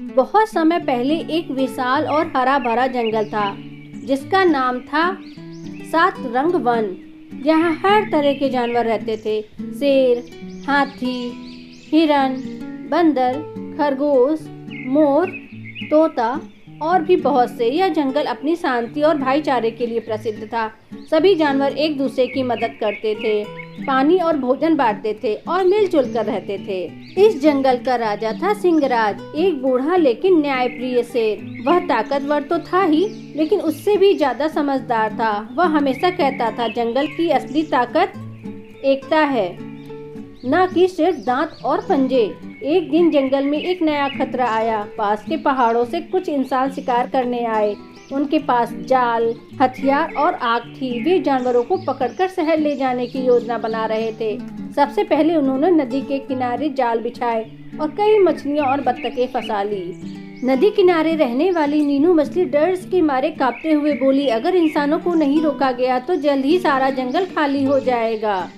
बहुत समय पहले एक विशाल और हरा भरा जंगल था जिसका नाम था 7 रंग वन। यहाँ हर तरह के जानवर रहते थे। शेर, हाथी, हिरन, बंदर, खरगोश, मोर, तोता और भी बहुत से। यह जंगल अपनी शांति और भाईचारे के लिए प्रसिद्ध था। सभी जानवर एक दूसरे की मदद करते थे, पानी और भोजन बांटते थे और मिलजुल कर रहते थे। इस जंगल का राजा था सिंहराज, एक बूढ़ा लेकिन न्यायप्रिय शेर। वह ताकतवर तो था ही, लेकिन उससे भी ज्यादा समझदार था। वह हमेशा कहता था, जंगल की असली ताकत एकता है, न कि सिर्फ दांत और पंजे। एक दिन जंगल में एक नया खतरा आया। पास के पहाड़ों से कुछ इंसान शिकार करने आए। उनके पास जाल, हथियार और आग थी। वे जानवरों को पकड़कर शहर ले जाने की योजना बना रहे थे। सबसे पहले उन्होंने नदी के किनारे जाल बिछाए और कई मछलियां और बत्तखें फंसा ली। नदी किनारे रहने वाली नीनू मछली डर के मारे कांपते हुए बोली, अगर इंसानों को नहीं रोका गया तो जल्द ही सारा जंगल खाली हो जाएगा।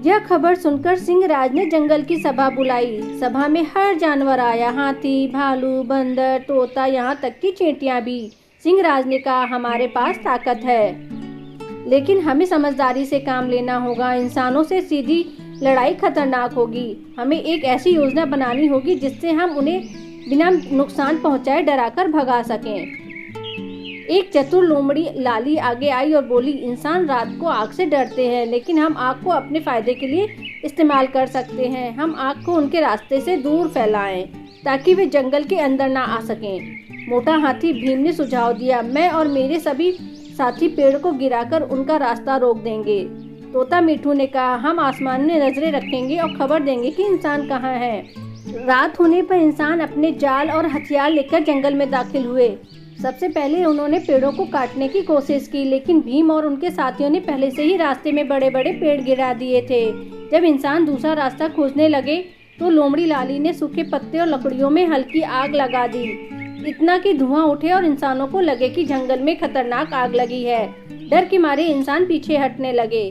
यह खबर सुनकर सिंहराज ने जंगल की सभा बुलाई। सभा में हर जानवर आया, हाथी, भालू, बंदर, तोता, यहाँ तक कि चींटियां भी। सिंहराज ने कहा, हमारे पास ताकत है, लेकिन हमें समझदारी से काम लेना होगा। इंसानों से सीधी लड़ाई खतरनाक होगी। हमें एक ऐसी योजना बनानी होगी जिससे हम उन्हें बिना नुकसान पहुंचाए डराकर भगा सकें। एक चतुर लोमड़ी लाली आगे आई और बोली, इंसान रात को आग से डरते हैं, लेकिन हम आग को अपने फायदे के लिए इस्तेमाल कर सकते हैं। हम आग को उनके रास्ते से दूर फैलाएं ताकि वे जंगल के अंदर ना आ सकें। मोटा हाथी भीम ने सुझाव दिया, मैं और मेरे सभी साथी पेड़ को गिराकर उनका रास्ता रोक देंगे। तोता मिठू ने कहा, हम आसमान में नजरें रखेंगे और खबर देंगे कि इंसान कहाँ है। रात होने पर इंसान अपने जाल और हथियार लेकर जंगल में दाखिल हुए। सबसे पहले उन्होंने पेड़ों को काटने की कोशिश की, लेकिन भीम और उनके साथियों ने पहले से ही रास्ते में बड़े बड़े पेड़ गिरा दिए थे। जब इंसान दूसरा रास्ता खोजने लगे तो लोमड़ी लाली ने सूखे पत्ते और लकड़ियों में हल्की आग लगा दी, इतना कि धुआं उठे और इंसानों को लगे कि जंगल में खतरनाक आग लगी है। डर के मारे इंसान पीछे हटने लगे,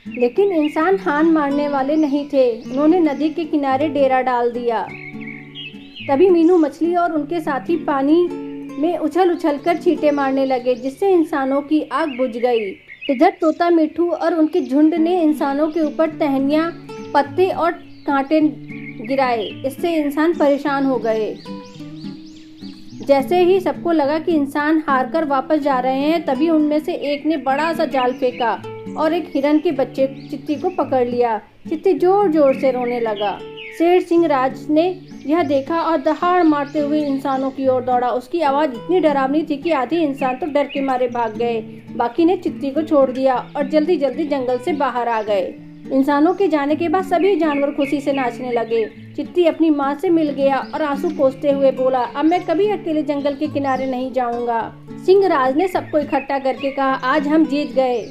लेकिन इंसान हार मानने वाले नहीं थे। उन्होंने नदी के किनारे डेरा डाल दिया। तभी मीनू मछली और उनके साथी पानी में उछल कर छींटे मारने लगे, जिससे इंसानों की आग बुझ गई। इधर तोता मिठू और उनके झुंड ने इंसानों के ऊपर टहनियां, पत्ते और कांटे गिराए। इससे इंसान परेशान हो गए। जैसे ही सबको लगा कि इंसान हारकर वापस जा रहे हैं, तभी उनमें से एक ने बड़ा सा जाल फेंका और एक हिरन के बच्चे चित्ती को पकड़ लिया। चित्ती जोर जोर से रोने लगा। शेर सिंहराज ने यह देखा और दहाड़ मारते हुए इंसानों की ओर दौड़ा। उसकी आवाज इतनी डरावनी थी कि आधे इंसान तो डर के मारे भाग गए। बाकी ने चित्ती को छोड़ दिया और जल्दी जल्दी जंगल से बाहर आ गए। इंसानों के जाने के बाद सभी जानवर खुशी से नाचने लगे। चित्ती अपनी माँ से मिल गया और आंसू पोंछते हुए बोला, अब मैं कभी अकेले जंगल के किनारे नहीं जाऊंगा। सिंहराज ने सबको इकट्ठा करके कहा, आज हम जीत गए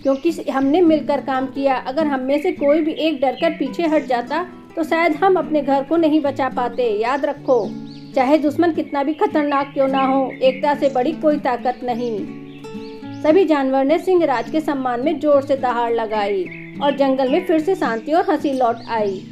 क्योंकि हमने मिलकर काम किया। अगर हम में से कोई भी एक डरकर पीछे हट जाता तो शायद हम अपने घर को नहीं बचा पाते। याद रखो, चाहे दुश्मन कितना भी खतरनाक क्यों ना हो, एकता से बड़ी कोई ताकत नहीं। सभी जानवर ने सिंहराज के सम्मान में जोर से दहाड़ लगाई और जंगल में फिर से शांति और हंसी लौट आई।